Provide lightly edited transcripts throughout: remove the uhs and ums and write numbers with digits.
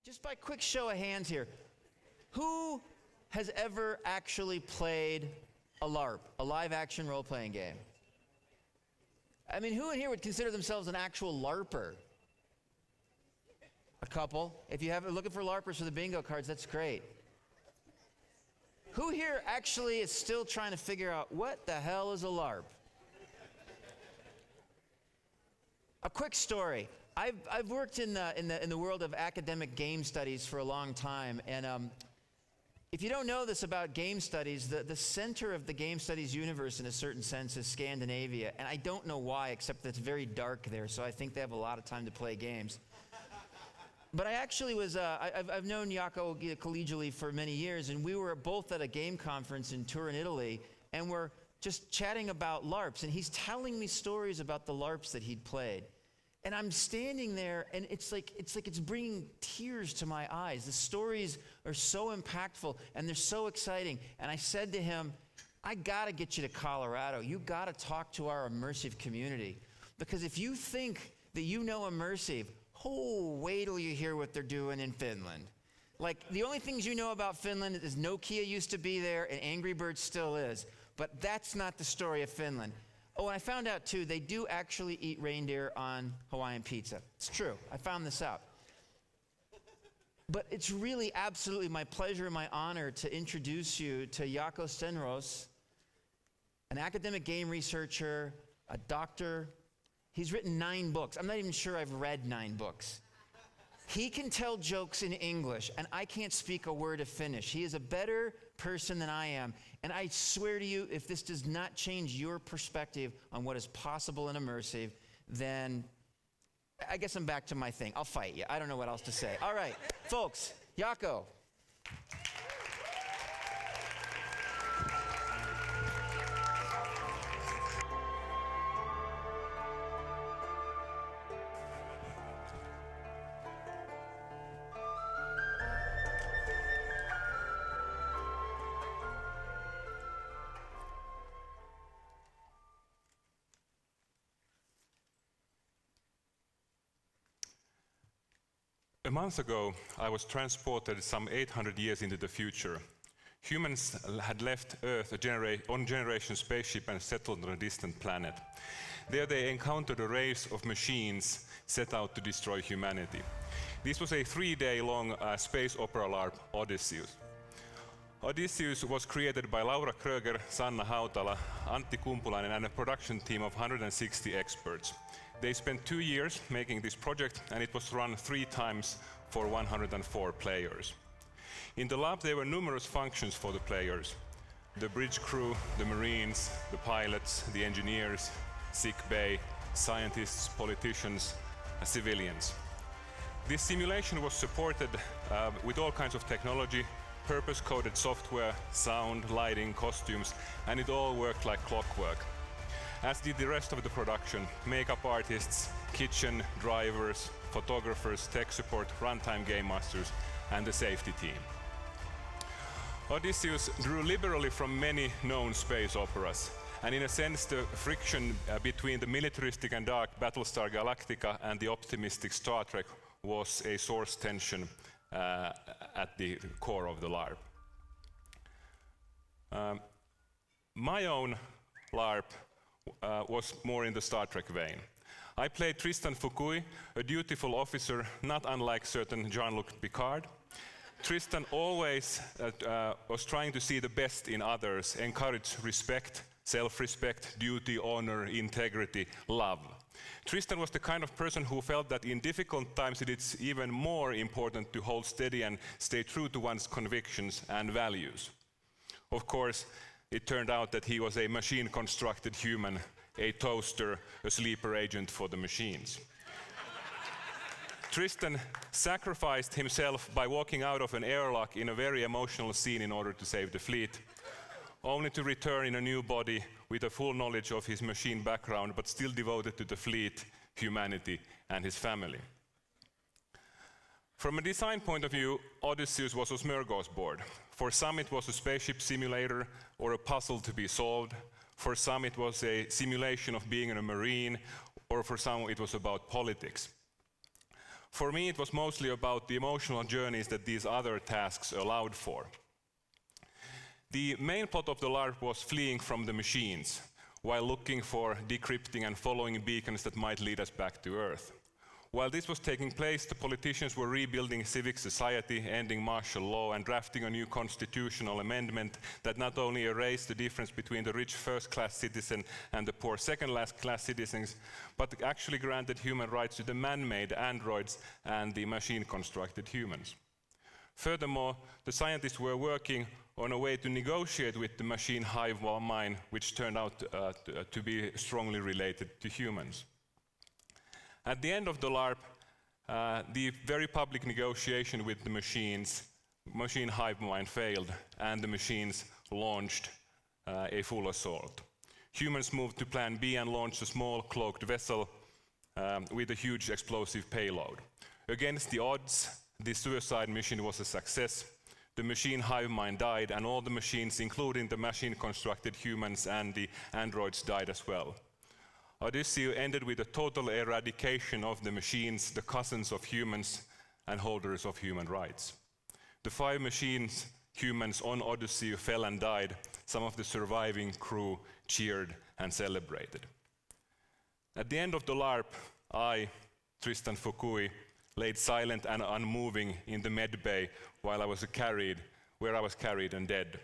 Just by quick show of hands here, who has ever actually played a LARP, a live action role-playing game? I mean, who in here would consider themselves an actual LARPer? A couple. If you have looking for LARPers for the bingo cards, that's great. Who here actually is still trying to figure out what the hell is a LARP? A quick story. I've worked in the world of academic game studies for a long time, and if you don't know this about game studies, the center of the game studies universe in a certain sense is Scandinavia, and I don't know why, except that it's very dark there, so I think they have a lot of time to play games. But I actually was, I've known Jaakko collegially for many years, and we were both at a game conference in Turin, Italy, and we're just chatting about LARPs, and he's telling me stories about the LARPs that he'd played. And I'm standing there, and it's like it's bringing tears to my eyes. The stories are so impactful, and they're so exciting. And I said to him, I gotta get you to Colorado. You gotta talk to our immersive community. Because if you think that you know immersive, wait till you hear what they're doing in Finland. Like, the only things you know about Finland is Nokia used to be there, and Angry Birds still is. But that's not the story of Finland. Oh, and I found out, too, they do actually eat reindeer on Hawaiian pizza. It's true. I found this out. But it's really absolutely my pleasure and my honor to introduce you to Jaakko Strenros, an academic game researcher, a doctor. He's written 9 books. I'm not even sure I've read 9 books. He can tell jokes in English, and I can't speak a word of Finnish. He is a better person than I am. And I swear to you, if this does not change your perspective on what is possible in immersive, then I guess I'm back to my thing. I'll fight you. I don't know what else to say. All right, folks, Jaakko. A month ago, I was transported some 800 years into the future. Humans had left Earth on Generation spaceship and settled on a distant planet. There they encountered a race of machines set out to destroy humanity. This was a 3-day-long space opera LARP, Odysseus. Odysseus was created by Laura Kröger, Sanna Hautala, Antti Kumpulainen, and a production team of 160 experts. They spent 2 years making this project, and it was run 3 times for 104 players. In the lab, there were numerous functions for the players: the bridge crew, the marines, the pilots, the engineers, sick bay, scientists, politicians, civilians. This simulation was supported with all kinds of technology, purpose-coded software, sound, lighting, costumes, and it all worked like clockwork. As did the rest of the production: makeup artists, kitchen, drivers, photographers, tech support, runtime game masters, and the safety team. Odysseus drew liberally from many known space operas, and in a sense the friction between the militaristic and dark Battlestar Galactica and the optimistic Star Trek was a source tension at the core of the LARP. My own LARP was more in the Star Trek vein. I played Tristan Fukui, a dutiful officer not unlike certain Jean-Luc Picard. Tristan always was trying to see the best in others, encourage respect, self-respect, duty, honor, integrity, love. Tristan was the kind of person who felt that in difficult times it's even more important to hold steady and stay true to one's convictions and values. Of course, it turned out that he was a machine-constructed human, a toaster, a sleeper agent for the machines. Tristan sacrificed himself by walking out of an airlock in a very emotional scene in order to save the fleet, only to return in a new body with a full knowledge of his machine background, but still devoted to the fleet, humanity, and his family. From a design point of view, Odysseus was a smorgasbord. For some it was a spaceship simulator or a puzzle to be solved. For some it was a simulation of being a marine, or for some it was about politics. For me, it was mostly about the emotional journeys that these other tasks allowed for. The main plot of the LARP was fleeing from the machines, while looking for decrypting and following beacons that might lead us back to Earth. While this was taking place, the politicians were rebuilding civic society, ending martial law, and drafting a new constitutional amendment that not only erased the difference between the rich first-class citizen and the poor second-class citizens, but actually granted human rights to the man-made androids and the machine-constructed humans. Furthermore, the scientists were working on a way to negotiate with the machine hive mind, which turned out to be strongly related to humans. At the end of the LARP, the very public negotiation with the machine hive mind failed, and the machines launched a full assault. Humans moved to Plan B and launched a small cloaked vessel with a huge explosive payload. Against the odds, the suicide mission was a success. The machine hive mind died, and all the machines, including the machine-constructed humans and the androids, died as well. Odyssey ended with a total eradication of the machines, the cousins of humans and holders of human rights. The 5 humans on Odyssey fell and died. Some of the surviving crew cheered and celebrated. At the end of the LARP, I, Tristan Fukui, laid silent and unmoving in the med bay where I was carried and dead.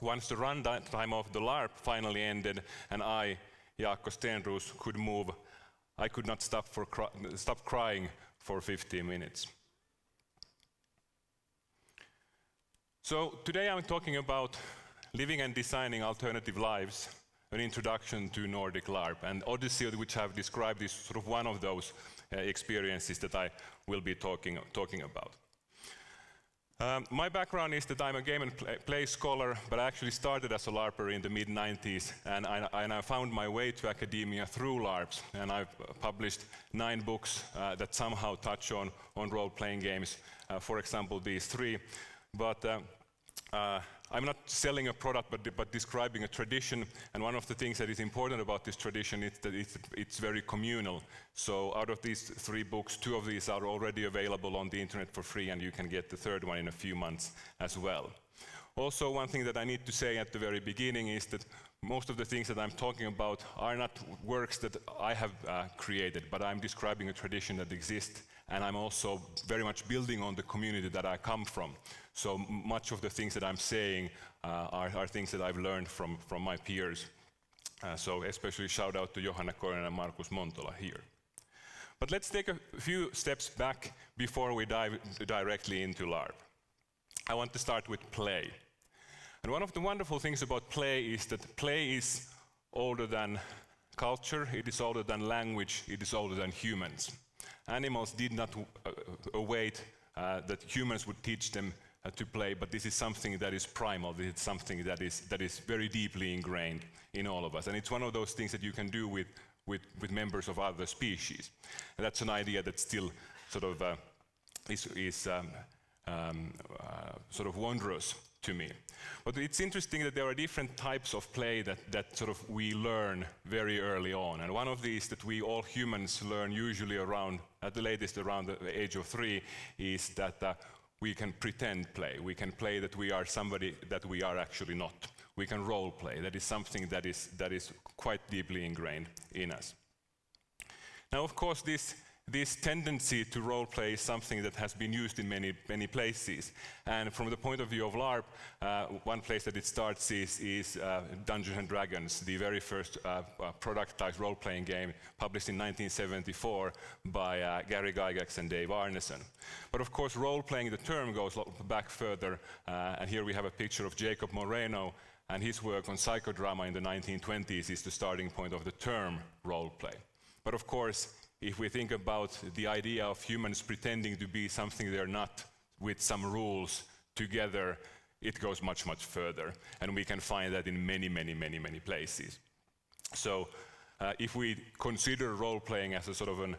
Once the run time of the LARP finally ended and I, Jaakko Strenros, could move, I could not stop crying for 15 minutes. So today I'm talking about living and designing alternative lives, an introduction to Nordic LARP, and Odyssey, which I've described, is sort of one of those experiences that I will be talking about. My background is that I'm a game and play scholar, but I actually started as a LARPer in the mid-90s, and I found my way to academia through LARPs, and I've published 9 books that somehow touch on role-playing games, for example, these 3. But I'm not selling a product, but describing a tradition, and one of the things that is important about this tradition is that it's very communal. So out of these 3 books, 2 of these are already available on the internet for free, and you can get the 3rd one in a few months as well. Also, one thing that I need to say at the very beginning is that most of the things that I'm talking about are not works that I have created, but I'm describing a tradition that exists, and I'm also very much building on the community that I come from. So much of the things that I'm saying are things that I've learned from my peers. So especially shout out to Johanna Korinen and Markus Montola here. But let's take a few steps back before we dive directly into LARP. I want to start with play. And one of the wonderful things about play is that play is older than culture, it is older than language, it is older than humans. Animals did not await that humans would teach them to play, but this is something that is primal, this is something that is very deeply ingrained in all of us. And it's one of those things that you can do with members of other species. And that's an idea that still sort of is sort of wondrous to me. But it's interesting that there are different types of play that sort of we learn very early on. And one of these that we all humans learn usually around, at the latest around the age of 3, is that we can pretend play. We can play that we are somebody that we are actually not. We can role play. That is something that is quite deeply ingrained in us. Now, of course, this tendency to role play is something that has been used in many places. And from the point of view of LARP, one place that it starts is Dungeons and Dragons, the very first productized role-playing game published in 1974 by Gary Gygax and Dave Arneson. But of course, role-playing, the term goes back further, and here we have a picture of Jacob Moreno, and his work on psychodrama in the 1920s is the starting point of the term role-play. But of course, if we think about the idea of humans pretending to be something they're not with some rules together, it goes much further. And we can find that in many places. So if we consider role-playing as a sort of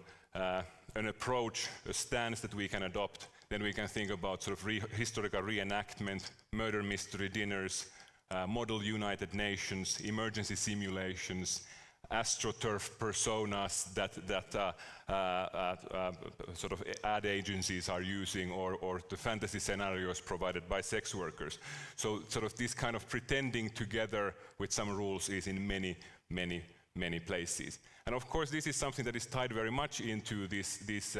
an approach, a stance that we can adopt, then we can think about sort of historical reenactment, murder mystery dinners, model United Nations, emergency simulations, astroturf personas that sort of ad agencies are using, or the fantasy scenarios provided by sex workers. So sort of this kind of pretending together with some rules is in many places. And of course this is something that is tied very much into this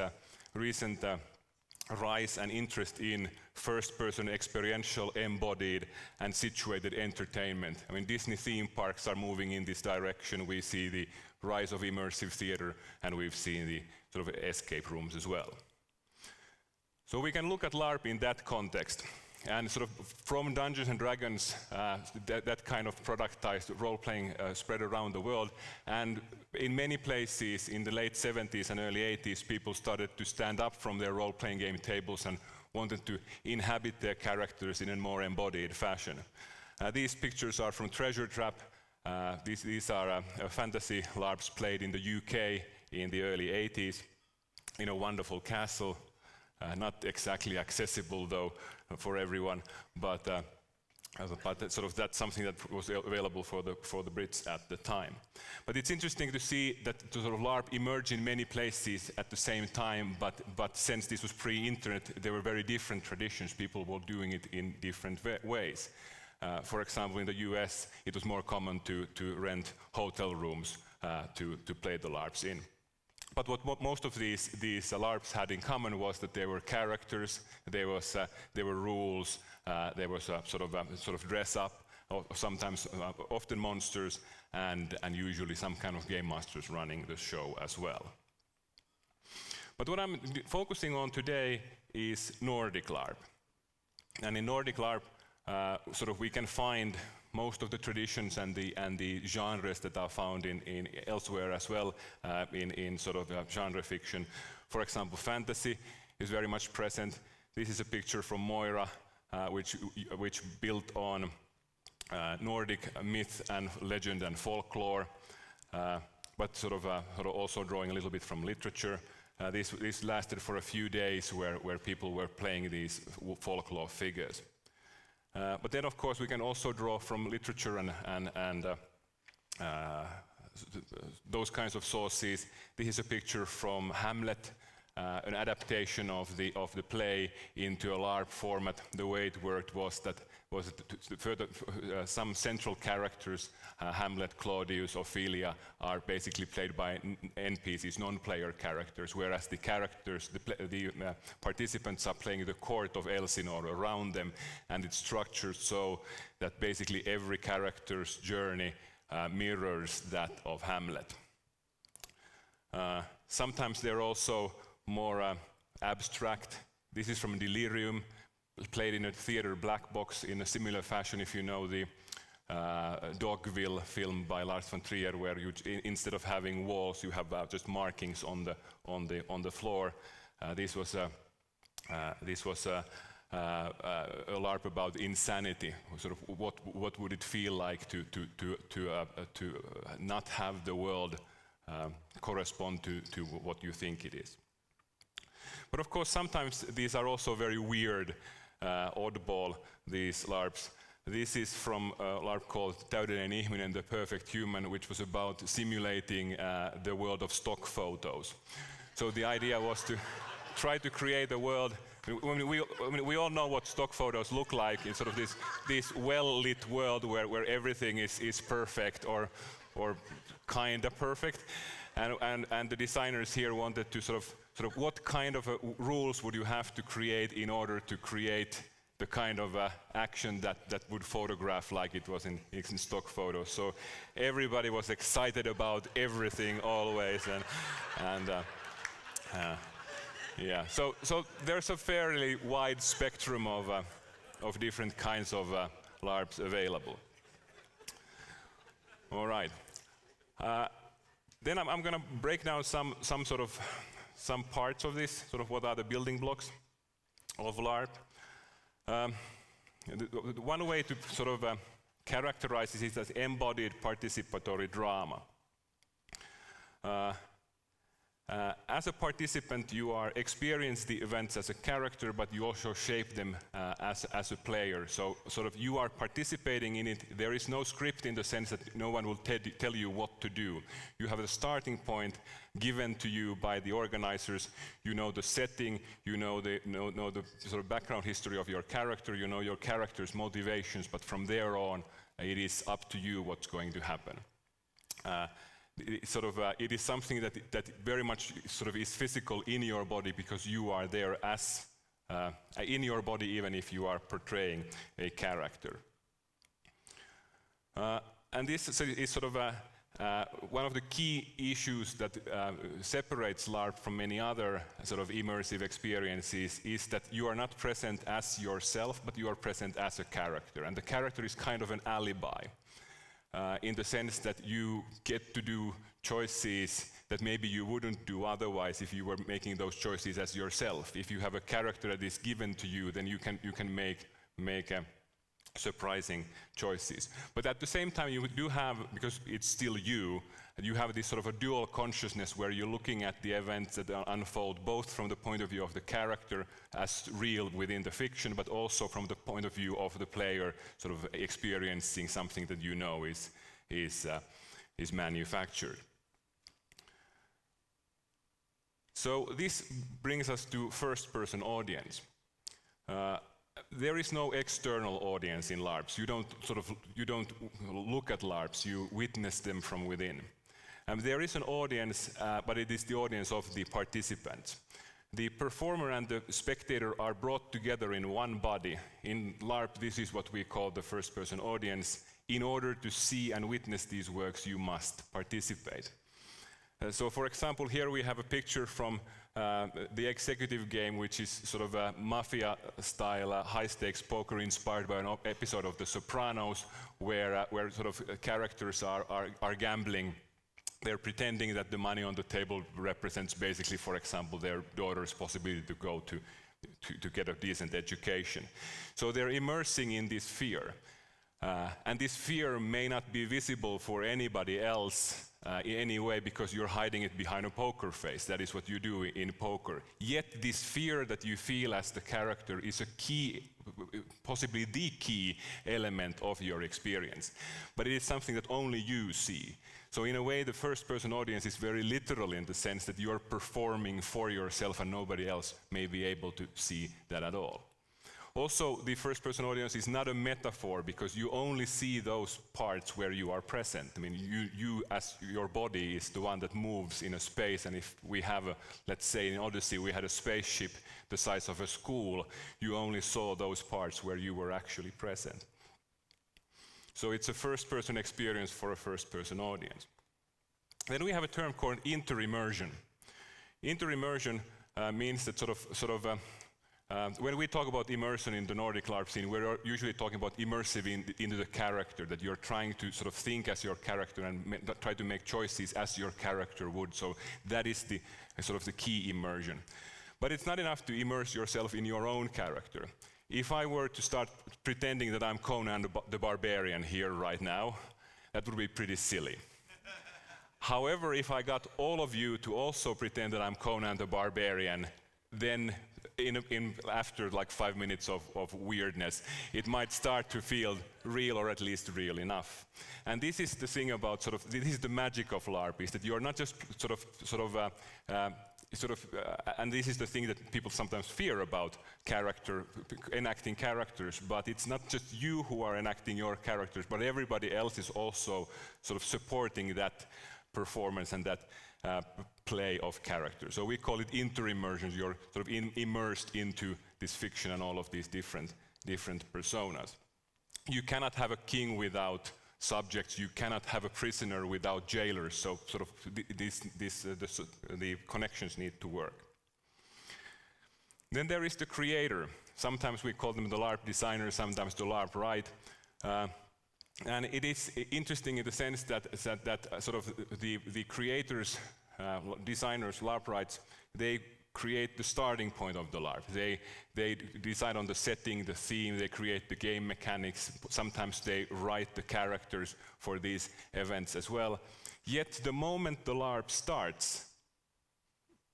recent rise and interest in first-person experiential, embodied and situated entertainment. I mean, Disney theme parks are moving in this direction. We see the rise of immersive theater, and we've seen the sort of escape rooms as well. So we can look at LARP in that context. And sort of from Dungeons and Dragons, that kind of productized role-playing spread around the world. And in many places in the late 70s and early 80s, people started to stand up from their role-playing game tables and wanted to inhabit their characters in a more embodied fashion. These pictures are from Treasure Trap. These are fantasy LARPs played in the UK in the early 80s in a wonderful castle. Not exactly accessible though for everyone, but sort of that's something that was available for the Brits at the time. But it's interesting to see that the sort of LARP emerged in many places at the same time, but since this was pre-internet, there were very different traditions. People were doing it in different ways. For example, in the US, it was more common to rent hotel rooms to play the LARPs in. But what most of these LARPs had in common was that there were characters, there were rules, there was a sort of dress up, or sometimes often monsters, and usually some kind of game masters running the show as well. But what I'm focusing on today is Nordic LARP. And in Nordic LARP, sort of we can find most of the traditions and the genres that are found in elsewhere as well, in sort of genre fiction. For example, fantasy is very much present. This is a picture from Moira, which built on Nordic myth and legend and folklore, but sort of also drawing a little bit from literature. This lasted for a few days, where people were playing these folklore figures. But then, of course, we can also draw from literature and those kinds of sources. This is a picture from Hamlet, an adaptation of the play into a LARP format. The way it worked was that some central characters, Hamlet, Claudius, Ophelia, are basically played by NPCs, non-player characters, whereas the characters, the participants are playing the court of Elsinore around them, and it's structured so that basically every character's journey mirrors that of Hamlet. Sometimes they're also more abstract. This is from Delirium, played in a theater black box in a similar fashion, if you know the Dogville film by Lars von Trier, where you, instead of having walls, you have just markings on the floor. This was a LARP about insanity. Sort of what would it feel like to not have the world correspond to what you think it is. But of course, sometimes these are also very weird, oddball, these LARPs. This is from a LARP called Täydellinen ihminen, the perfect human, which was about simulating the world of stock photos. So the idea was to try to create a world. We all know what stock photos look like in sort of this well-lit world where everything is perfect or kinda perfect, and the designers here wanted to sort of what kind of rules would you have to create in order to create the kind of action that would photograph like it was in stock photos. So everybody was excited about everything always, and yeah. So there's a fairly wide spectrum of different kinds of LARPs available. All right. Then I'm going to break down some parts of this, sort of what are the building blocks of LARP. One way to sort of characterize this is as embodied participatory drama. as a participant, you are experience the events as a character, but you also shape them as a player. So sort of you are participating in it. There is no script in the sense that no one will tell you what to do. You have a starting point given to you by the organizers. You know the setting, you know the sort of background history of your character, you know your character's motivations, but from there on, it is up to you what's going to happen. It is something that very much sort of is physical in your body, because you are there as in your body, even if you are portraying a character. And this is sort of one of the key issues that separates LARP from many other sort of immersive experiences is that you are not present as yourself, but you are present as a character. And the character is kind of an alibi. In the sense that you get to do choices that maybe you wouldn't do otherwise if you were making those choices as yourself. If you have a character that is given to you, then you can make surprising choices. But at the same time, you do have, because it's still you have this sort of a dual consciousness where you're looking at the events that unfold both from the point of view of the character as real within the fiction, but also from the point of view of the player sort of experiencing something that you know is manufactured. So this brings us to first-person audience. There is no external audience in LARPs. You don't look at LARPs, you witness them from within. There is an audience, but it is the audience of the participants. The performer and the spectator are brought together in one body. In LARP, this is what we call the first-person audience. In order to see and witness these works, you must participate. So for example, here we have a picture from the executive game, which is sort of a mafia-style high-stakes poker inspired by an episode of The Sopranos, where sort of characters are gambling. They're pretending that the money on the table represents basically, for example, their daughter's possibility to go to get a decent education. So they're immersing in this fear. And this fear may not be visible for anybody else in any way, because you're hiding it behind a poker face. That is what you do in poker. Yet this fear that you feel as the character is a key, possibly the key element of your experience. But it is something that only you see. So in a way, the first-person audience is very literal in the sense that you're performing for yourself and nobody else may be able to see that at all. Also, the first-person audience is not a metaphor, because you only see those parts where you are present. I mean, you as your body is the one that moves in a space, and if we have let's say in Odyssey, we had a spaceship the size of a school, you only saw those parts where you were actually present. So it's a first-person experience for a first-person audience. Then we have a term called interimmersion. Interimmersion means that when we talk about immersion in the Nordic LARP scene, we're usually talking about immersive into the character, that you're trying to sort of think as your character and try to make choices as your character would. So that is the sort of the key immersion. But it's not enough to immerse yourself in your own character. If I were to start pretending that I'm Conan the Barbarian here right now, that would be pretty silly. However, if I got all of you to also pretend that I'm Conan the Barbarian, then after like 5 minutes of weirdness, it might start to feel real, or at least real enough. And this is the thing about this is the magic of LARP, is that you're not just and this is the thing that people sometimes fear about enacting characters, but it's not just you who are enacting your characters, but everybody else is also sort of supporting that performance and that play of character. So we call it interimmersion. You're sort of immersed into this fiction and all of these different personas. You cannot have a king without subjects. You cannot have a prisoner without jailers. So sort of the connections need to work. Then there is the creator. Sometimes we call them the LARP designer, sometimes the LARP writer. And it is interesting in the sense that sort of the creators, designers, LARP writers, they create the starting point of the LARP. They decide on the setting, the theme, they create the game mechanics. Sometimes they write the characters for these events as well. Yet the moment the LARP starts,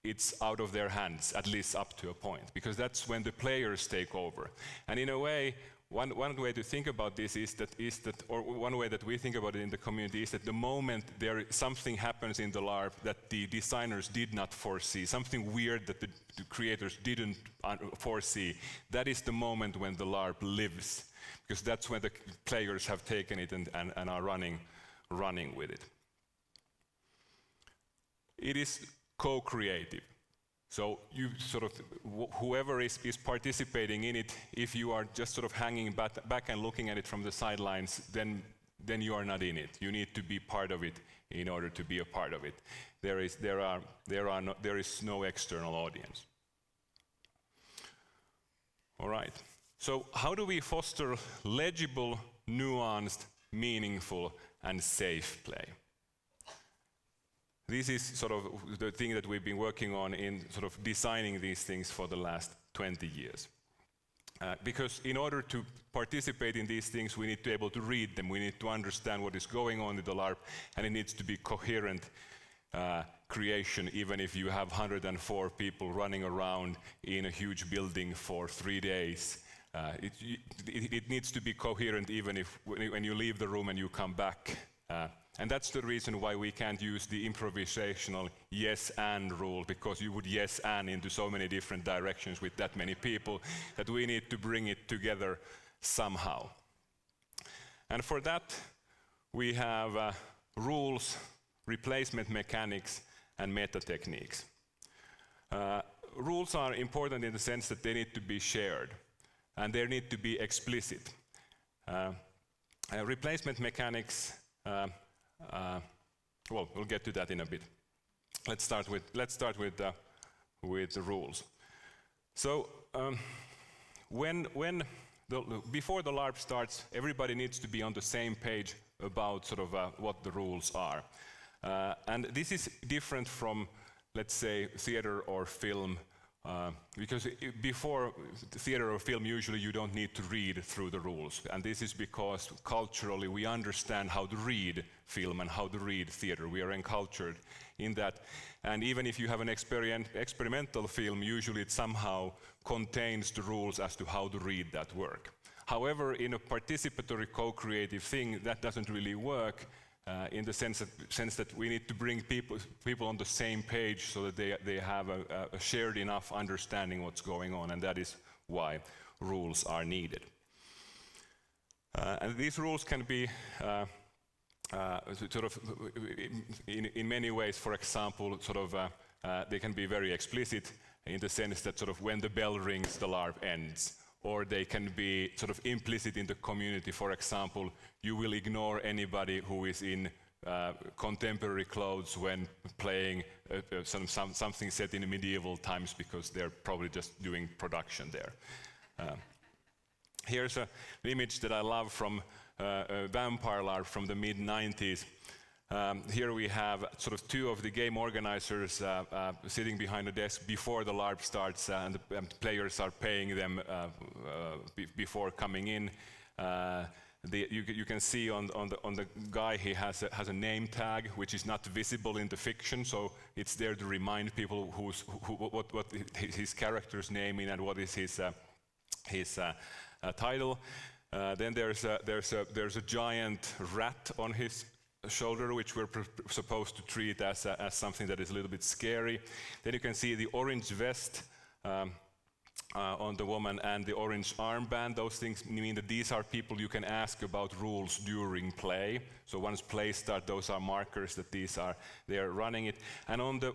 it's out of their hands, at least up to a point, because that's when the players take over. And in a way, one way to think about this is that, or one way that we think about it in the community is that the moment something happens in the LARP that the designers did not foresee, something weird that the creators didn't foresee, that is the moment when the LARP lives, because that's when the players have taken it and are running with it. It is co-creative. So you sort of, whoever is participating in it, if you are just sort of hanging back and looking at it from the sidelines, then you are not in it. You need to be part of it in order to be a part of it. There is no external audience. All right. So how do we foster legible, nuanced, meaningful, and safe play? This is sort of the thing that we've been working on in sort of designing these things for the last 20 years. Because in order to participate in these things, we need to be able to read them. We need to understand what is going on in the LARP, and it needs to be coherent creation, even if you have 104 people running around in a huge building for 3 days. It needs to be coherent even if when you leave the room and you come back. And that's the reason why we can't use the improvisational yes and rule, because you would yes and into so many different directions with that many people that we need to bring it together somehow. And for that we have rules, replacement mechanics, and meta techniques. Rules are important in the sense that they need to be shared and they need to be explicit. Replacement mechanics, well, we'll get to that in a bit. Let's start with the rules. So before the LARP starts, everybody needs to be on the same page about sort of what the rules are. And this is different from, let's say, theater or film, because before theater or film, usually you don't need to read through the rules. And this is because culturally we understand how to read film and how to read theater. We are encultured in that. And even if you have an experimental film, usually it somehow contains the rules as to how to read that work. However, in a participatory co-creative thing, that doesn't really work. In the sense that we need to bring people on the same page so that they have a shared enough understanding what's going on, and that is why rules are needed. And these rules can be sort of in many ways. For example, sort of they can be very explicit in the sense that sort of when the bell rings, the LARP ends. Or they can be sort of implicit in the community. For example, you will ignore anybody who is in contemporary clothes when playing something set in medieval times, because they're probably just doing production there. Here's an image that I love from a vampire LARP from the mid-90s. Here we have sort of two of the game organizers sitting behind a desk before the LARP starts, and the players are paying them before coming in. You can see on the guy, he has a name tag which is not visible in the fiction, so it's there to remind people what his character's name is and what is his title. Then there's a giant rat on his shoulder, which we're supposed to treat as something that is a little bit scary. Then you can see the orange vest on the woman and the orange armband. Those things mean that these are people you can ask about rules during play. So once play starts, those are markers that they are running it. And on the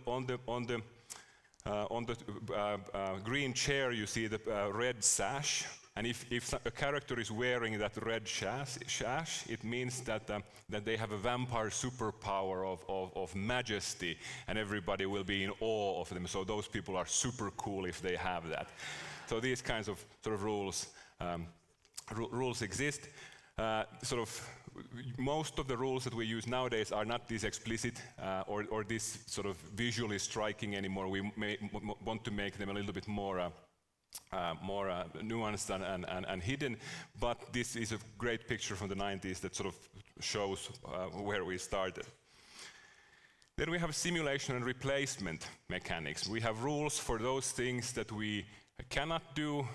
green chair, you see the red sash. And if a character is wearing that red sash, it means that they have a vampire superpower of majesty, and everybody will be in awe of them. So those people are super cool if they have that. So these kinds of sort of rules exist. Sort of most of the rules that we use nowadays are not this explicit or this sort of visually striking anymore. We want to make them a little bit more nuanced and hidden, but this is a great picture from the 90s that sort of shows where we started. Then we have simulation and replacement mechanics. We have rules for those things that we cannot do,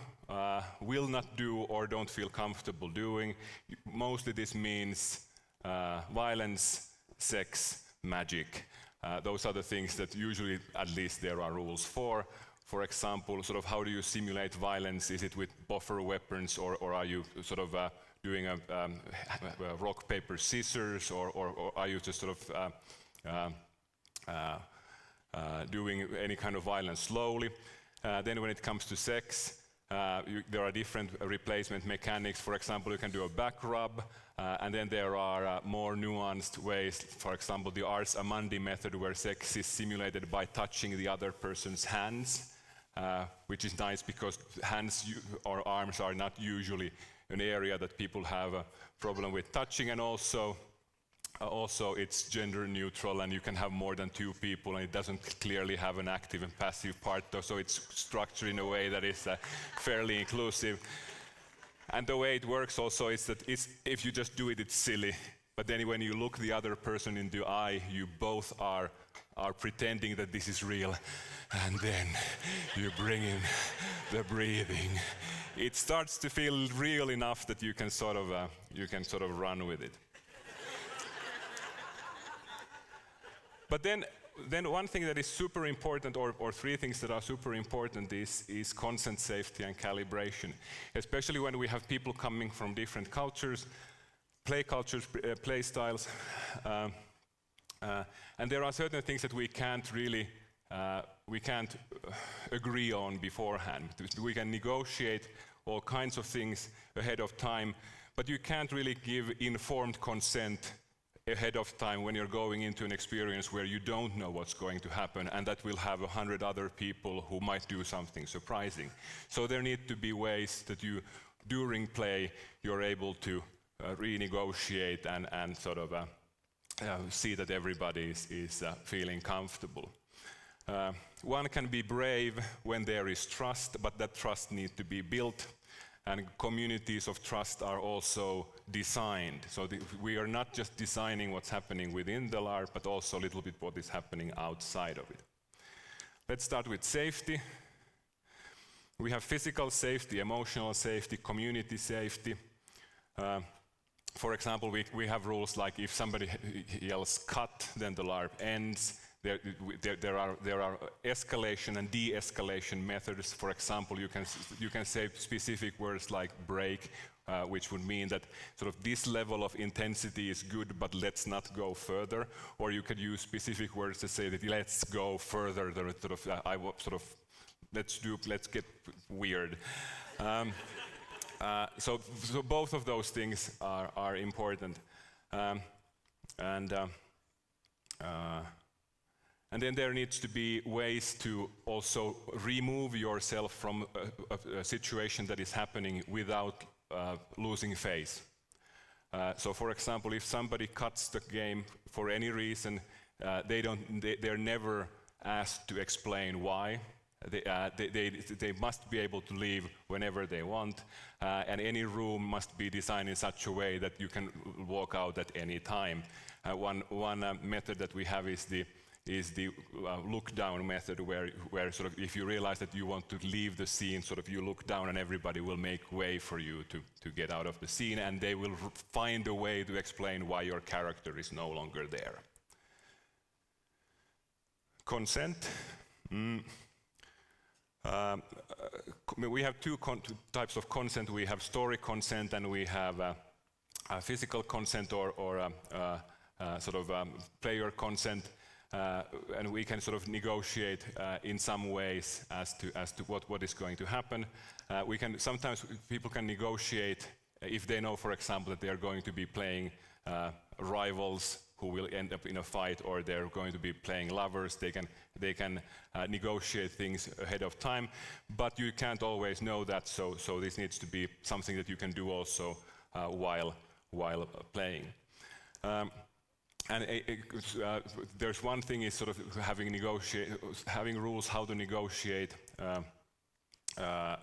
will not do, or don't feel comfortable doing. Mostly this means violence, sex, magic. Those are the things that usually, at least, there are rules for. For example, sort of how do you simulate violence? Is it with buffer weapons, or are you sort of doing a rock, paper, scissors, or are you just sort of doing any kind of violence slowly? Then when it comes to sex, there are different replacement mechanics. For example, you can do a back rub, and then there are more nuanced ways. For example, the Ars Amandi method, where sex is simulated by touching the other person's hands, which is nice because hands or arms are not usually an area that people have a problem with touching, and also it's gender neutral, and you can have more than 2 people, and it doesn't clearly have an active and passive part, so it's structured in a way that is fairly inclusive. And the way it works also is that if you just do it, it's silly. But then when you look the other person in the eye, you both are pretending that this is real. And then you bring in the breathing. It starts to feel real enough that you can sort of run with it. But then one thing that is super important, or 3 things that are super important, is consent, safety, and calibration. Especially when we have people coming from different cultures, play styles, and there are certain things that we can't really agree on beforehand. We can negotiate all kinds of things ahead of time, but you can't really give informed consent ahead of time when you're going into an experience where you don't know what's going to happen, and that will have 100 other people who might do something surprising. So there need to be ways that you, during play, you're able to renegotiate and sort of see that everybody is feeling comfortable. One can be brave when there is trust, but that trust needs to be built. And communities of trust are also designed. So we are not just designing what's happening within the LARP, but also a little bit what is happening outside of it. Let's start with safety. We have physical safety, emotional safety, community safety. For example, we have rules like if somebody yells cut, then the LARP ends. There are escalation and de-escalation methods. For example, you can say specific words like break, which would mean that sort of this level of intensity is good, but let's not go further. Or you could use specific words to say that let's go further. Let's get weird. So both of those things are important. And then there needs to be ways to also remove yourself from a situation that is happening without losing face. So for example, if somebody cuts the game for any reason, they're never asked to explain why. They must be able to leave whenever they want, and any room must be designed in such a way that you can walk out at any time. One method that we have is the look down method, where sort of if you realize that you want to leave the scene, sort of you look down and everybody will make way for you to get out of the scene, and they will find a way to explain why your character is no longer there. Consent. We have 2 types of consent. We have story consent, and we have physical consent, or sort of player consent. And we can sort of negotiate in some ways as to what is going to happen. Sometimes people can negotiate if they know, for example, that they are going to be playing rivals who will end up in a fight, or they're going to be playing lovers. They can negotiate things ahead of time, but you can't always know that. So this needs to be something that you can do also while playing. And there's one thing is sort of having rules how to negotiate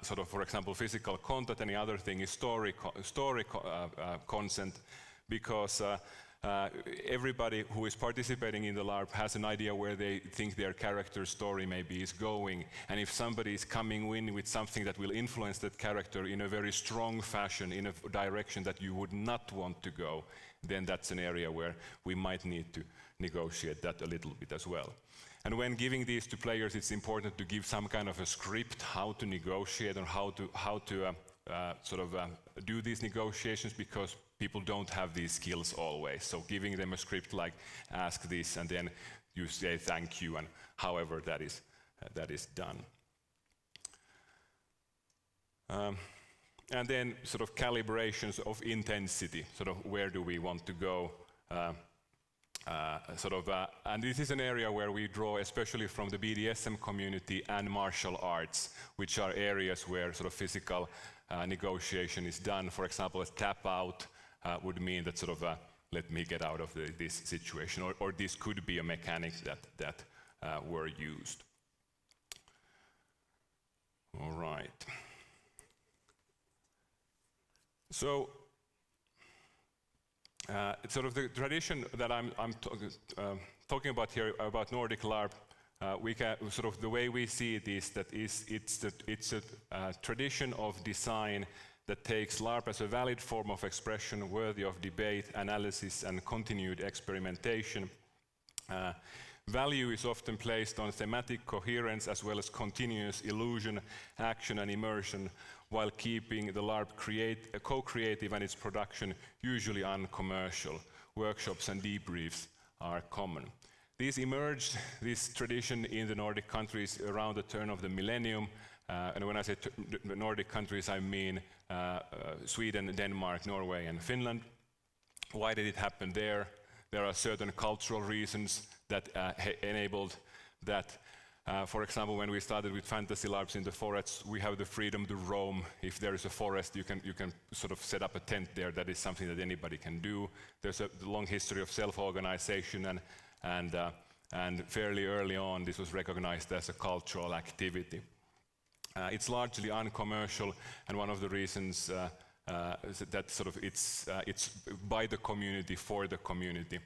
sort of, for example, physical content, and the other thing is story consent, because everybody who is participating in the LARP has an idea where they think their character story maybe is going. And if somebody is coming in with something that will influence that character in a very strong fashion, in a direction that you would not want to go, then that's an area where we might need to negotiate that a little bit as well. And when giving these to players, it's important to give some kind of a script how to negotiate and how to do these negotiations, because people don't have these skills always. So giving them a script like ask this and then you say thank you, and however that is done. And then sort of calibrations of intensity, sort of where do we want to go. And this is an area where we draw especially from the BDSM community and martial arts, which are areas where sort of physical negotiation is done. For example, a tap out would mean that sort of let me get out of this situation, or this could be a mechanic that were used. All right. So sort of the tradition that I'm talking about here about Nordic LARP, we can sort of the way we see it is that it's a tradition of design that takes LARP as a valid form of expression worthy of debate, analysis, and continued experimentation. Value is often placed on thematic coherence as well as continuous illusion, action, and immersion, while keeping the LARP co-creative and its production usually uncommercial. Workshops and debriefs are common. This tradition in the Nordic countries around the turn of the millennium. And when I say the Nordic countries, I mean Sweden, Denmark, Norway, and Finland. Why did it happen there? There are certain cultural reasons that enabled that. For example, when we started with fantasy LARPs in the forests, we have the freedom to roam. If there is a forest, you can sort of set up a tent there. That is something that anybody can do. There's a long history of self-organization, and fairly early on, this was recognized as a cultural activity. It's largely uncommercial, and one of the reasons that sort of it's by the community for the community.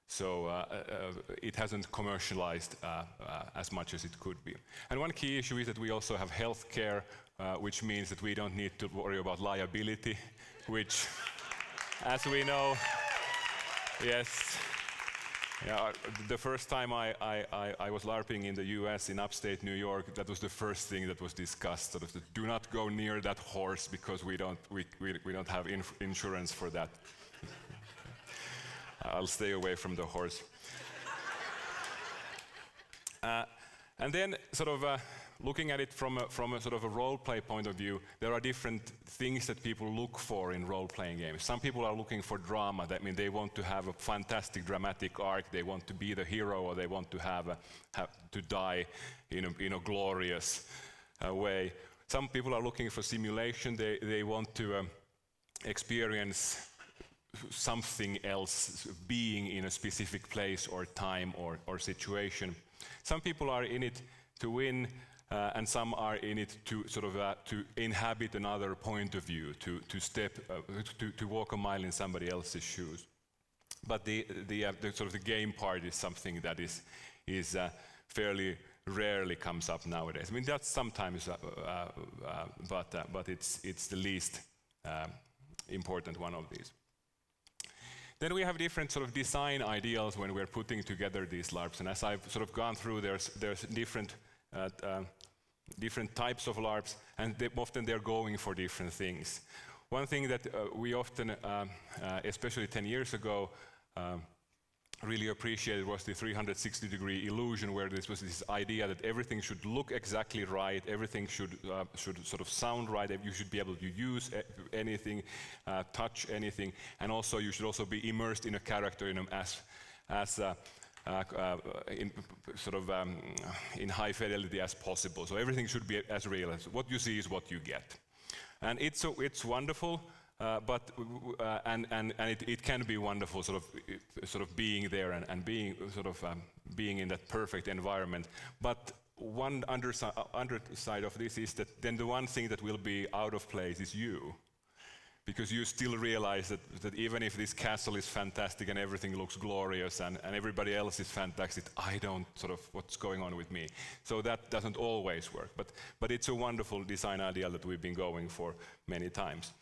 So it hasn't commercialized as much as it could be. And one key issue is that we also have healthcare, which means that we don't need to worry about liability, which, as we know, yes. Yeah, the first time I was LARPing in the US in upstate New York, that was the first thing that was discussed. Sort of do not go near that horse because we don't have insurance for that. I'll stay away from the horse. And then sort of looking at it from a sort of a role-play point of view, there are different things that people look for in role-playing games. Some people are looking for drama. That means they want to have a fantastic dramatic arc. They want to be the hero, or they want to have to die in a glorious way. Some people are looking for simulation. They want to experience something else, being in a specific place or time or situation. Some people are in it to win, and some are in it to sort of to inhabit another point of view, to walk a mile in somebody else's shoes. But the sort of the game part is something that is fairly rarely comes up nowadays. I mean, that's sometimes, but it's the least important one of these. Then we have different sort of design ideals when we're putting together these LARPs, and as I've sort of gone through, there's different types of LARPs, and often they're going for different things. One thing that we often, especially 10 years ago, really appreciated was the 360-degree illusion, where this was this idea that everything should look exactly right, everything should sort of sound right, you should be able to use anything, touch anything, and also you should also be immersed in a character in in high fidelity as possible. So everything should be as real as what you see is what you get, and it's wonderful. But it can be wonderful, sort of being there and being being in that perfect environment. But one underside of this is that then the one thing that will be out of place is you, because you still realize that even if this castle is fantastic and everything looks glorious and everybody else is fantastic, I don't sort of, what's going on with me? So that doesn't always work, but it's a wonderful design idea that we've been going for many times.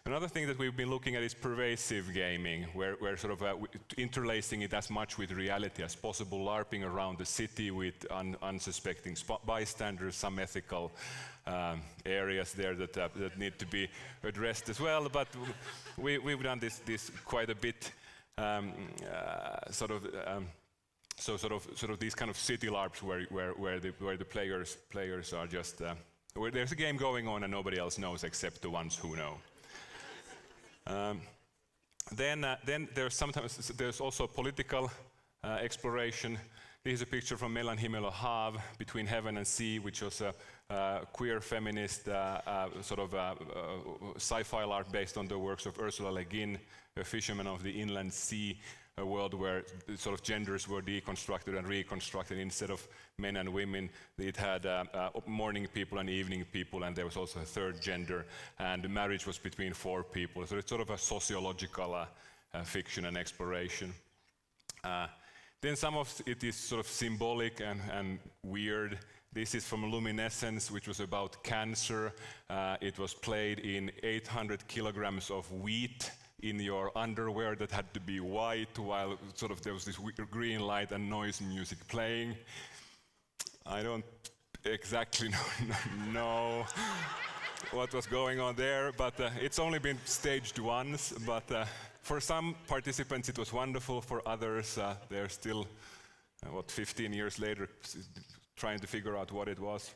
Another thing that we've been looking at is pervasive gaming, where sort of interlacing it as much with reality as possible, LARPing around the city with unsuspecting bystanders, some ethical areas there that need to be addressed as well. But we've done this quite a bit, sort of these kind of city LARPs where the players are just where there's a game going on and nobody else knows except the ones who know. Then there's also political exploration. This is a picture from Mellan Himmel och Hav, Between Heaven and Sea, which was a queer feminist sort of sci-fi art based on the works of Ursula Le Guin, a fisherman of the inland sea, a world where sort of genders were deconstructed and reconstructed. Instead of men and women, it had morning people and evening people, and there was also a third gender, and marriage was between 4 people. So it's sort of a sociological fiction and exploration. Then some of it is sort of symbolic and weird. This is from Luminescence, which was about cancer. It was played in 800 kilograms of wheat in your underwear that had to be white, while sort of there was this green light and noise music playing. I don't exactly know what was going on there, but it's only been staged once. But for some participants it was wonderful. For others, they're still, 15 years later, trying to figure out what it was.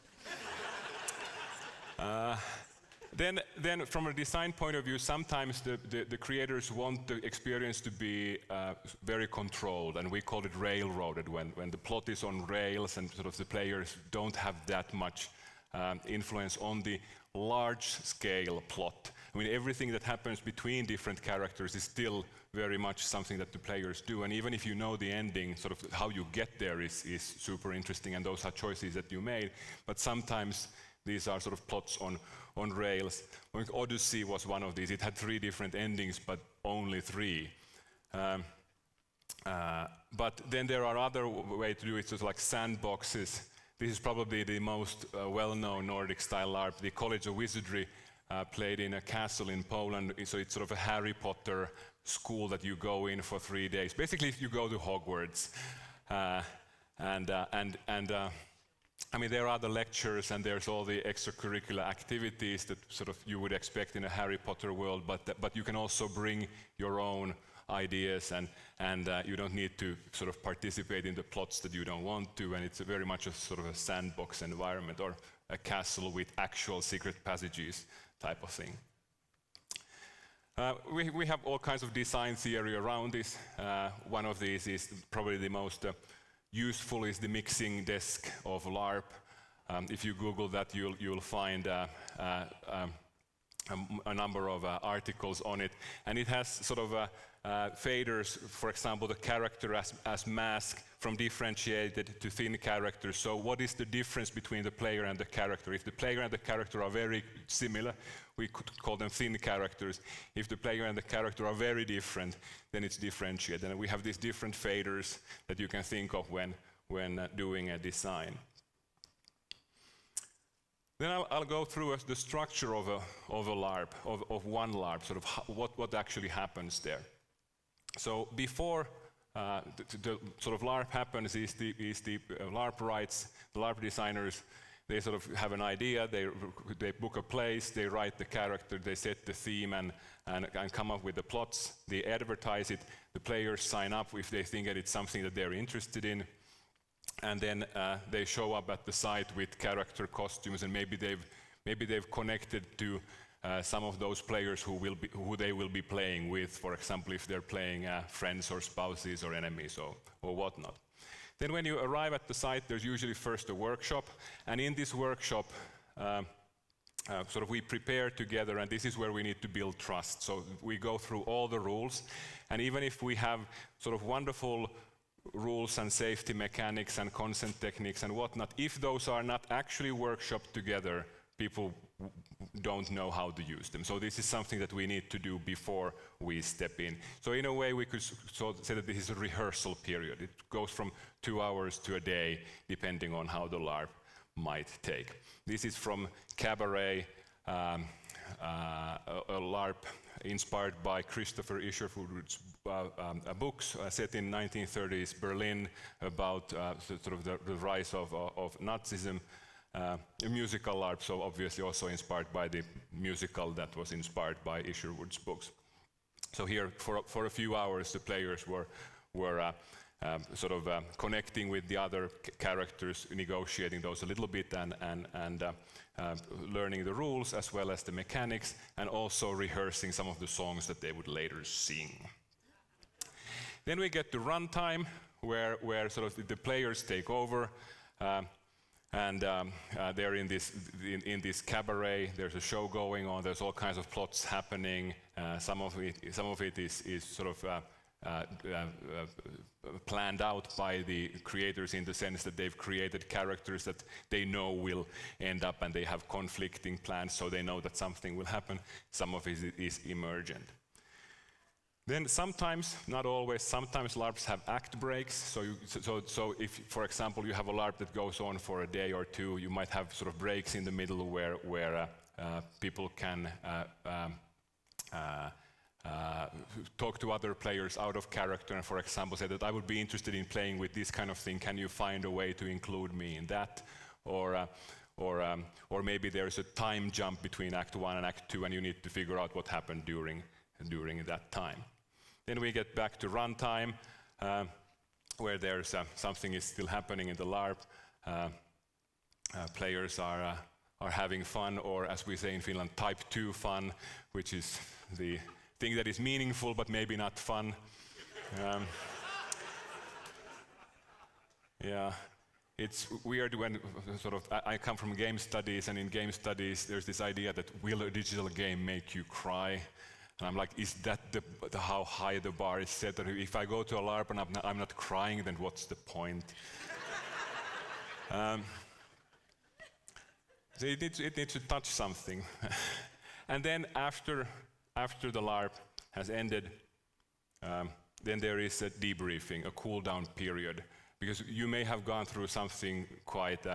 Then from a design point of view, sometimes the creators want the experience to be very controlled, and we call it railroaded, when the plot is on rails and sort of the players don't have that much influence on the large-scale plot. I mean, everything that happens between different characters is still very much something that the players do, and even if you know the ending, sort of how you get there is super interesting, and those are choices that you made, but sometimes these are sort of plots on rails. Odyssey was one of these. It had 3 different endings, but only 3. But then there are other ways to do it, so like sandboxes. This is probably the most well-known Nordic-style LARP, the College of Wizardry, played in a castle in Poland. So it's sort of a Harry Potter school that you go in for 3 days. Basically, you go to Hogwarts, I mean, there are the lectures and there's all the extracurricular activities that sort of you would expect in a Harry Potter world, but you can also bring your own ideas, and you don't need to sort of participate in the plots that you don't want to, and it's very much a sort of a sandbox environment, or a castle with actual secret passages type of thing. We have all kinds of design theory around this. One of these is probably the most useful, is the mixing desk of LARP. If you Google that, you'll find a number of articles on it, and it has sort of faders, for example, the character as mask, from differentiated to thin characters. So what is the difference between the player and the character? If the player and the character are very similar, we could call them thin characters. If the player and the character are very different, then it's differentiated. And we have these different faders that you can think of when doing a design. Then I'll go through the structure of a LARP, of one LARP, sort of what actually happens there. So before the sort of LARP happens is the LARP writes, the LARP designers, they sort of have an idea, they book a place, they write the character, they set the theme and come up with the plots, they advertise it, the players sign up if they think that it's something that they're interested in, and then they show up at the site with character costumes, and maybe they've connected to some of those players who they will be playing with, for example, if they're playing friends or spouses or enemies or whatnot. Then when you arrive at the site, there's usually first a workshop, and in this workshop sort of we prepare together, and this is where we need to build trust. So we go through all the rules, and even if we have sort of wonderful rules and safety mechanics and consent techniques and whatnot, if those are not actually workshopped together, people don't know how to use them. So this is something that we need to do before we step in. So in a way we could sort of say that this is a rehearsal period. It goes from 2 hours to a day, depending on how the LARP might take. This is from Cabaret, a LARP inspired by Christopher Isherwood's books set in 1930s Berlin about sort of the rise of Nazism. A musical LARP, so obviously also inspired by the musical that was inspired by Isherwood's books. So here, for a few hours, the players were sort of connecting with the other characters, negotiating those a little bit, and learning the rules as well as the mechanics, and also rehearsing some of the songs that they would later sing. Then we get to runtime, where sort of the players take over. And they're in this cabaret. There's a show going on. There's all kinds of plots happening. Some of it is sort of planned out by the creators, in the sense that they've created characters that they know will end up, and they have conflicting plans, so they know that something will happen. Some of it is emergent. Then sometimes, not always, sometimes LARPs have act breaks. So if, for example, you have a LARP that goes on for a day or two, you might have sort of breaks in the middle where people can talk to other players out of character, and, for example, say that I would be interested in playing with this kind of thing. Can you find a way to include me in that? Or maybe there's a time jump between Act 1 and Act 2, and you need to figure out what happened during that time. Then we get back to runtime, where there's something is still happening in the LARP. Players are having fun, or as we say in Finland, type 2 fun, which is the thing that is meaningful but maybe not fun. Yeah, it's weird when sort of I come from game studies, and in game studies there's this idea that will a digital game make you cry? And I'm like, is that how high the bar is set? That if I go to a LARP and I'm not crying, then what's the point? So it needs to touch something. And then after the LARP has ended, then there is a debriefing, a cool down period, because you may have gone through something quite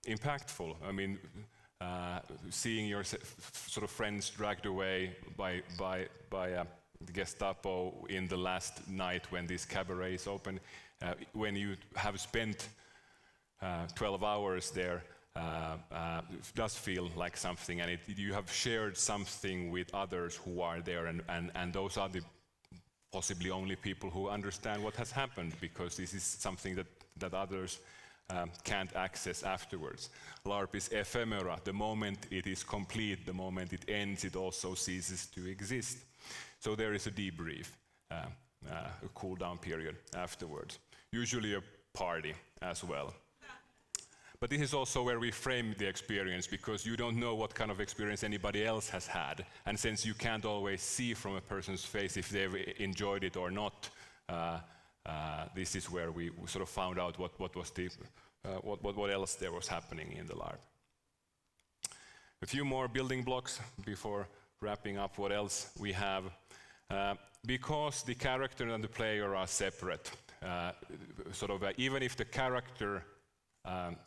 impactful. I mean, seeing your sort of friends dragged away by the Gestapo in the last night when this cabaret is open, when you have spent 12 hours there, does feel like something, and you have shared something with others who are there, and those are the possibly only people who understand what has happened, because this is something that others can't access afterwards. LARP is ephemera. The moment it is complete, the moment it ends, it also ceases to exist. So there is a debrief, a cool down period afterwards. Usually a party as well. But this is also where we frame the experience, because you don't know what kind of experience anybody else has had. And since you can't always see from a person's face if they've enjoyed it or not, this is where we sort of found out what else there was happening in the LARP. A few more building blocks before wrapping up what else we have. Because the character and the player are separate, even if the character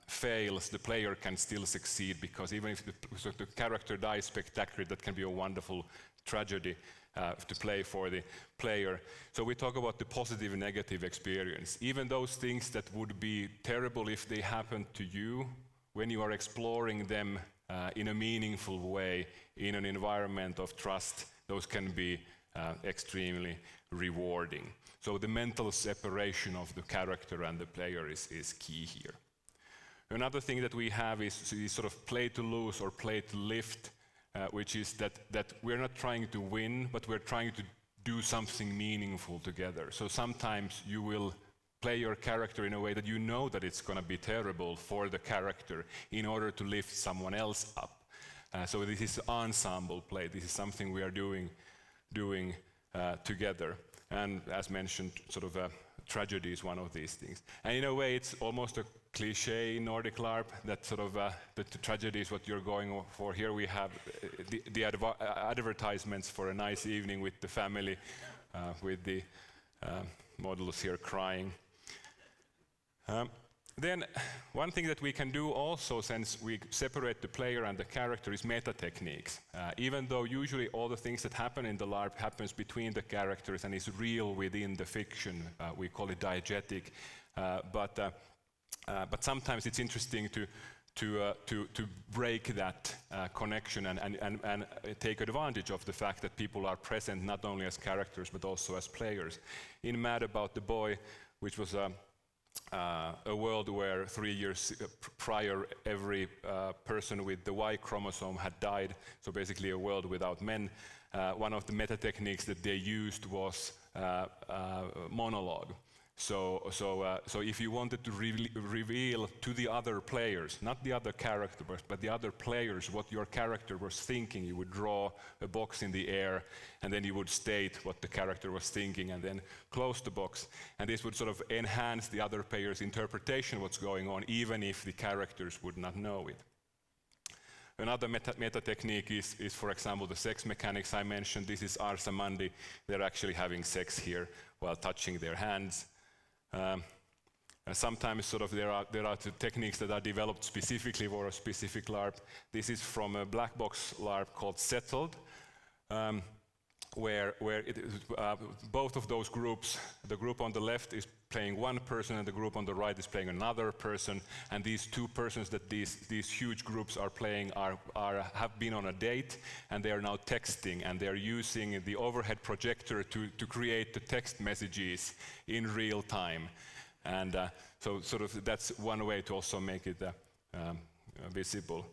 fails, the player can still succeed, because even if the character dies spectacularly, that can be a wonderful tragedy to play for the player. So we talk about the positive and negative experience. Even those things that would be terrible if they happened to you, when you are exploring them in a meaningful way, in an environment of trust, those can be extremely rewarding. So the mental separation of the character and the player is key here. Another thing that we have is sort of play to lose or play to lift, which is that we're not trying to win, but we're trying to do something meaningful together. So sometimes you will play your character in a way that you know that it's going to be terrible for the character in order to lift someone else up. So this is ensemble play. This is something we are doing together. And as mentioned, sort of tragedy is one of these things. And in a way, it's almost a cliche in Nordic LARP that sort of the tragedy is what you're going for. Here we have the advertisements for a nice evening with the family, with the models here crying. Then one thing that we can do also, since we separate the player and the character, is meta techniques. Even though usually all the things that happen in the LARP happens between the characters and is real within the fiction, we call it diegetic. But sometimes it's interesting to break that connection and take advantage of the fact that people are present not only as characters but also as players. In Mad About the Boy, which was a world where 3 years prior every person with the Y chromosome had died, so basically a world without men. One of the meta techniques that they used was monologue. So if you wanted to reveal to the other players, not the other characters, but the other players, what your character was thinking, you would draw a box in the air, and then you would state what the character was thinking, and then close the box. And this would sort of enhance the other players' interpretation of what's going on, even if the characters would not know it. Another meta technique is, for example, the sex mechanics I mentioned. This is Arsa Mandi. They're actually having sex here while touching their hands. Sometimes sort of there are techniques that are developed specifically for a specific LARP. This is from a black box LARP called Settled, where both of those groups, the group on the left is playing one person and the group on the right is playing another person, and these two persons that these huge groups are playing have been on a date, and they are now texting, and they're using the overhead projector to create the text messages in real time. And so sort of that's one way to also make it visible.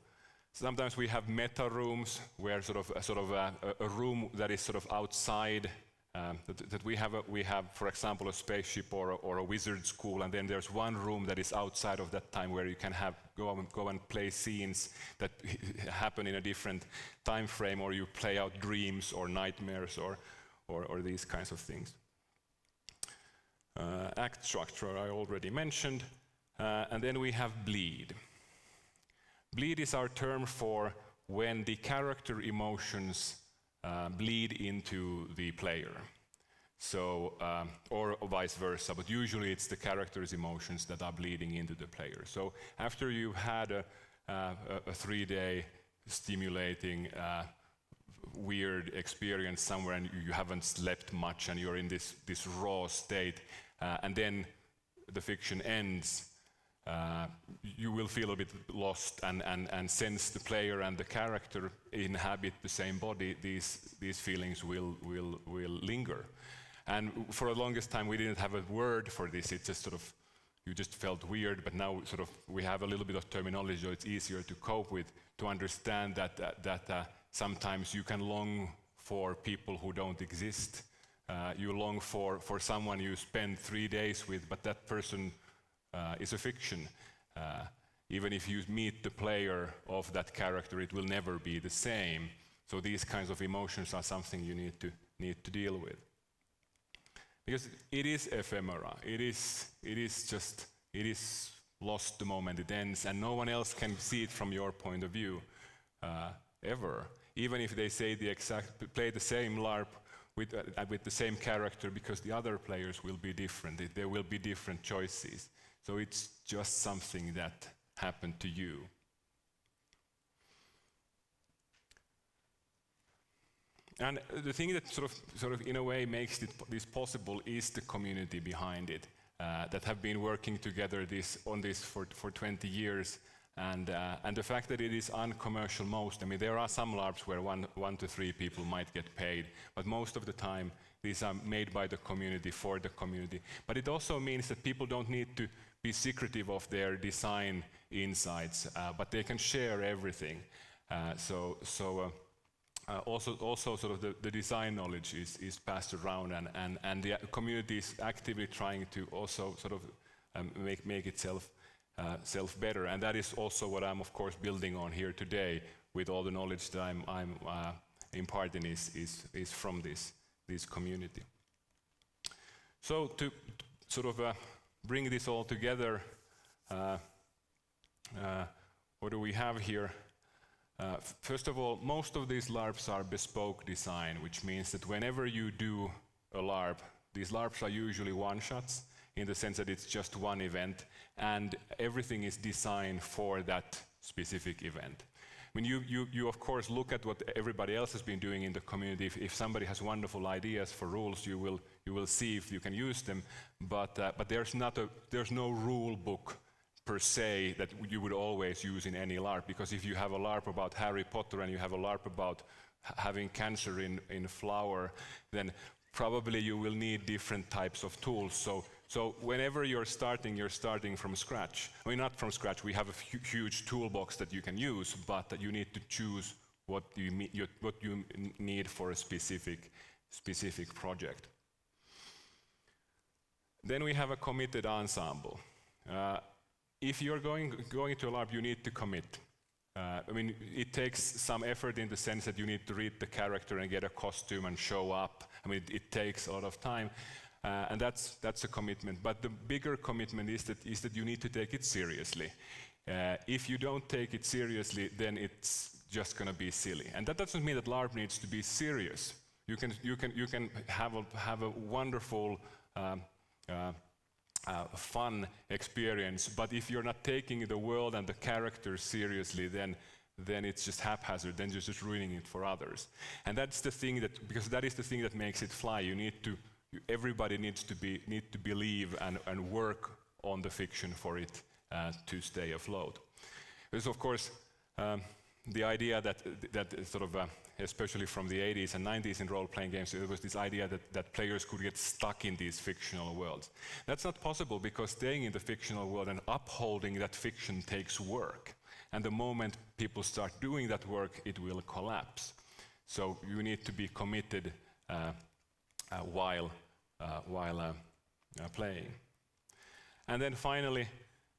Sometimes we have meta rooms where sort of a room that is sort of outside, that we have, for example, a spaceship or a wizard school, and then there's one room that is outside of that time where you can go and play scenes that happen in a different time frame, or you play out dreams or nightmares or these kinds of things. Act structure I already mentioned, and then we have bleed. Bleed is our term for when the character emotions bleed into the player. So, or vice versa, but usually it's the character's emotions that are bleeding into the player. So after you've had a 3-day stimulating weird experience somewhere and you haven't slept much and you're in this raw state, and then the fiction ends, you will feel a bit lost, and since the player and the character inhabit the same body, these feelings will linger. And for the longest time we didn't have a word for this. It's just sort of, you just felt weird, but now sort of we have a little bit of terminology, so it's easier to cope with, to understand that sometimes you can long for people who don't exist. You long for someone you spend 3 days with, but that person is a fiction. Even if you meet the player of that character, it will never be the same. So these kinds of emotions are something you need to deal with. Because it is ephemera. It is lost the moment it ends, and no one else can see it from your point of view ever. Even if they say play the same LARP with the same character, because the other players will be different. There will be different choices. So it's just something that happened to you. And the thing that sort of in a way makes this possible is the community behind it, that have been working together on this for 20 years. And the fact that it is uncommercial most, I mean, there are some LARPs where 1 to 3 people might get paid, but most of the time these are made by the community for the community. But it also means that people don't need to be secretive of their design insights, but they can share everything. Also sort of the design knowledge is passed around, and the community is actively trying to also sort of make itself better. And that is also what I'm of course building on here today with all the knowledge that I'm imparting is from this community. So to sort of bring this all together, what do we have here? First of all, most of these LARPs are bespoke design, which means that whenever you do a LARP, these LARPs are usually one-shots in the sense that it's just one event, and everything is designed for that specific event. I mean, you of course look at what everybody else has been doing in the community. If somebody has wonderful ideas for rules, you will see if you can use them. But there's no rule book per se that you would always use in any LARP, because if you have a LARP about Harry Potter and you have a LARP about having cancer in flower, then probably you will need different types of tools. So whenever you're starting from scratch. I mean, not from scratch, we have a huge toolbox that you can use, but that you need to choose what you need for a specific project. Then we have a committed ensemble. If you're going to a LARP, you need to commit. I mean, it takes some effort in the sense that you need to read the character and get a costume and show up. I mean, it takes a lot of time, and that's a commitment. But the bigger commitment is that you need to take it seriously. If you don't take it seriously, then it's just going to be silly. And that doesn't mean that LARP needs to be serious. You can have a wonderful fun experience, but if you're not taking the world and the characters seriously, then it's just haphazard, then you're just ruining it for others. And that's the thing because that is the thing that makes it fly. Everybody needs to believe and work on the fiction for it to stay afloat. There's of course the idea that sort of especially from the 80s and 90s in role-playing games, there was this idea that players could get stuck in these fictional worlds. That's not possible, because staying in the fictional world and upholding that fiction takes work. And the moment people start doing that work, it will collapse. So you need to be committed while playing. And then finally,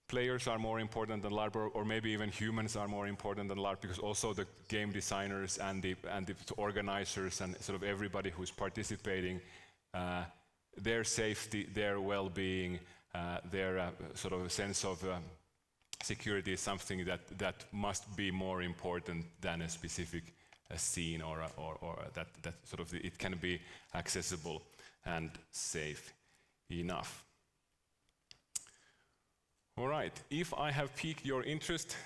players are more important than LARP, or maybe even humans are more important than LARP, because also the game designers and the organizers and sort of everybody who's participating, their safety, their well-being, their sort of sense of security is something that must be more important than a specific scene or that sort of it can be accessible and safe enough. All right, if I have piqued your interest,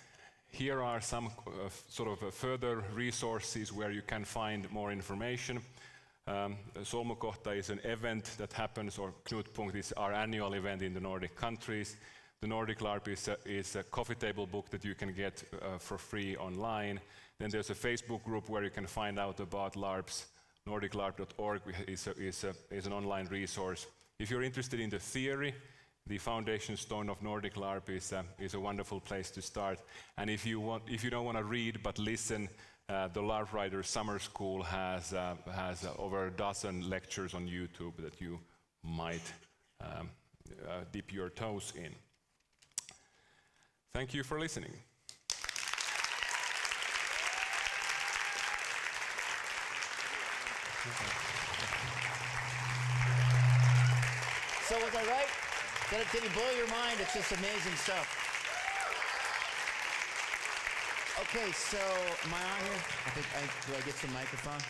here are some sort of further resources where you can find more information. Solmukohta is an event that happens, or Knutpunkt is our annual event in the Nordic countries. The Nordic LARP is a coffee table book that you can get for free online. Then there's a Facebook group where you can find out about LARPs. NordicLARP.org is an online resource. If you're interested in the theory, the foundation stone of Nordic LARP is a wonderful place to start. And if you don't want to read but listen, the LARP Writer Summer School has over a dozen lectures on YouTube that you might dip your toes in. Thank you for listening. So was I right? Did it blow your mind? It's just amazing stuff. Okay, so am I on here? Do I get some microphone?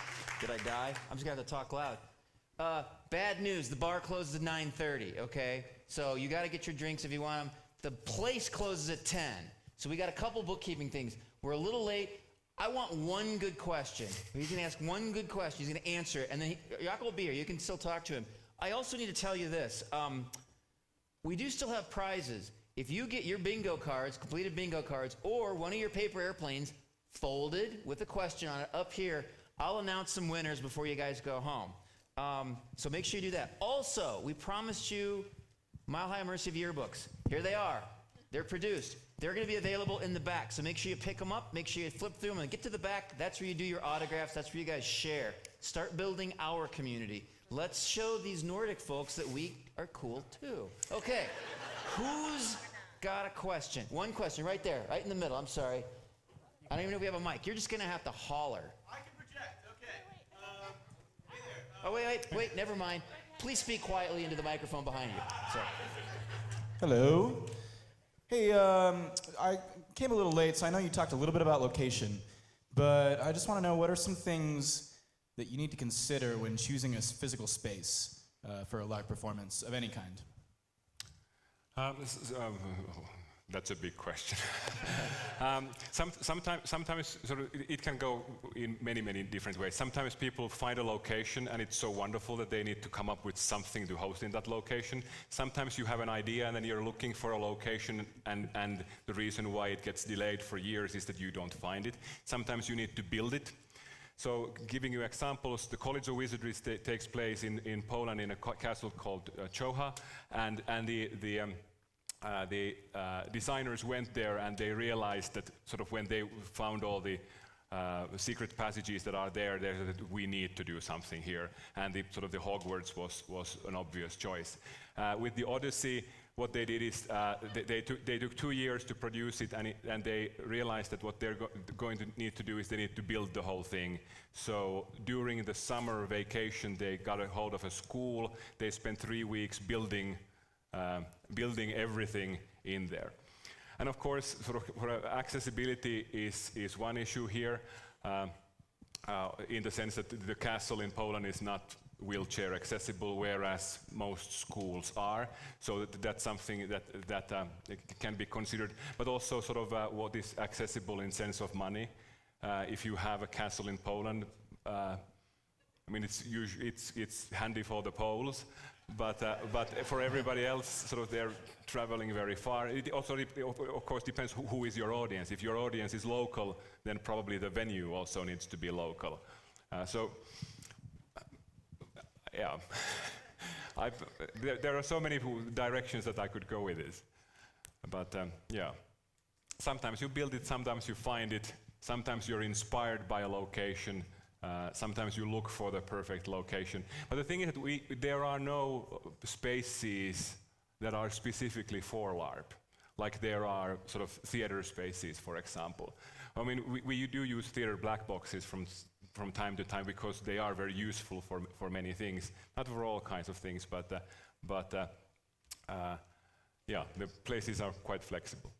Did I die? I'm just gonna have to talk loud. Bad news, the bar closes at 9:30, okay? So you gotta get your drinks if you want them. The place closes at 10. So we got a couple bookkeeping things. We're a little late. I want one good question. He's gonna ask one good question, he's gonna answer it, and then Jaakko will be here, you can still talk to him. I also need to tell you this. We do still have prizes. If you get your bingo cards, completed bingo cards, or one of your paper airplanes folded with a question on it up here, I'll announce some winners before you guys go home. So make sure you do that. Also, we promised you Mile High Immersive yearbooks. Here they are. They're produced. They're going to be available in the back, so make sure you pick them up, make sure you flip through them, and get to the back. That's where you do your autographs. That's where you guys share. Start building our community. Let's show these Nordic folks that we are cool too. Okay, who's got a question? One question right there, right in the middle. I'm sorry. I don't even know if we have a mic. You're just going to have to holler. I can project, okay. Hey there. Oh, wait, never mind. please speak quietly into the microphone behind you. So. Hello. Hey, I came a little late, so I know you talked a little bit about location, but I just want to know what are some things that you need to consider when choosing a physical space for a live performance of any kind? That's a big question. Sometimes sort of it can go in many different ways. Sometimes people find a location and it's so wonderful that they need to come up with something to host in that location. Sometimes you have an idea and then you're looking for a location and the reason why it gets delayed for years is that you don't find it. Sometimes you need to build it. So giving you examples, the College of Wizardry takes place in Poland in a castle called Chocha, and the designers went there and they realized that sort of when they found all the secret passages that are there that we need to do something here, and the Hogwarts was an obvious choice. With the Odyssey, what they did is they took 2 years to produce it, and they realized that what they're going to need to do is they need to build the whole thing. So during the summer vacation, they got a hold of a school. They spent 3 weeks building everything in there. And of course, accessibility is one issue here, in the sense that the castle in Poland is not wheelchair accessible, whereas most schools are. So that's something that can be considered. But also what is accessible in sense of money. If you have a castle in Poland, I mean, it's handy for the Poles, but for everybody else, they're traveling very far. It also, of course, depends who is your audience. If your audience is local, then probably the venue also needs to be local. Yeah, there are so many directions that I could go with this. But yeah, sometimes you build it, sometimes you find it, sometimes you're inspired by a location. Sometimes you look for the perfect location. But the thing is that there are no spaces that are specifically for LARP, like there are theater spaces, for example. I mean, we do use theater black boxes from time to time because they are very useful for many things, not for all kinds of things, but yeah, the places are quite flexible.